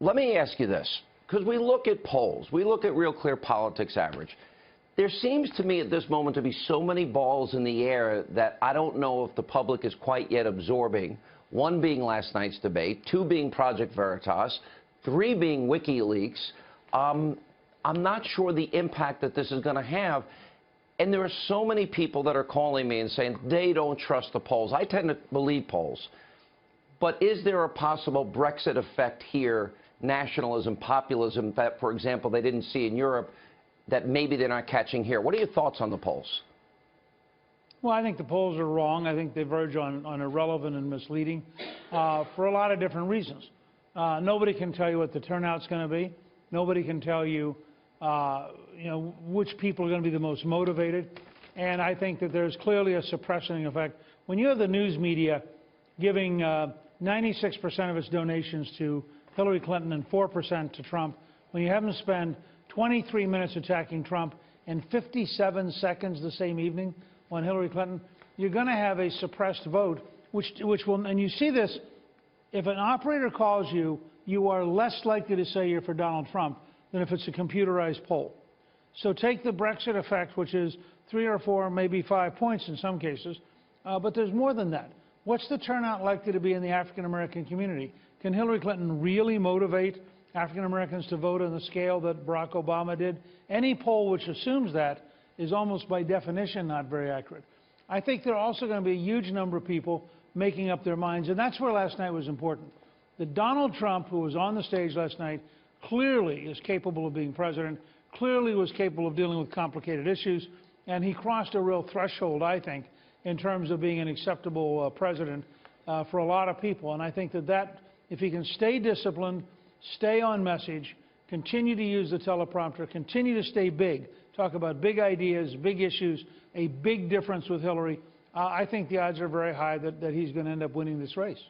Let me ask you this, because we look at polls, we look at Real Clear Politics average. There seems to me at this moment to be so many balls in the air that I don't know if the public is quite yet absorbing. One being last night's debate, two being Project Veritas, three being WikiLeaks. I'm not sure the impact that this is going to have. And there are so many people that are calling me and saying they don't trust the polls. I tend to believe polls. But is there a possible Brexit effect here, nationalism, populism, that, for example, they didn't see in Europe, that maybe they're not catching here? What are your thoughts on the polls? Well, I think the polls are wrong. I think they verge on irrelevant and misleading for a lot of different reasons. Nobody can tell you what the turnout's going to be. Nobody can tell you, which people are going to be the most motivated. And I think that there's clearly a suppressing effect. When you have the news media giving 96% of its donations to Hillary Clinton and 4% to Trump, when you have them spend 23 minutes attacking Trump and 57 seconds the same evening on Hillary Clinton, you're going to have a suppressed vote, which will, and you see this, if an operator calls you, you are less likely to say you're for Donald Trump than if it's a computerized poll. So take the Brexit effect, which is 3 or 4, maybe 5 points in some cases, but there's more than that. What's the turnout likely to be in the African-American community? Can Hillary Clinton really motivate African-Americans to vote on the scale that Barack Obama did? Any poll which assumes that is almost by definition not very accurate. I think there are also going to be a huge number of people making up their minds, and that's where last night was important. That Donald Trump, who was on the stage last night, clearly is capable of being president, clearly was capable of dealing with complicated issues, and he crossed a real threshold, I think, in terms of being an acceptable president for a lot of people. And I think that if he can stay disciplined, stay on message, continue to use the teleprompter, continue to stay big, talk about big ideas, big issues, a big difference with Hillary, I think the odds are very high that he's going to end up winning this race.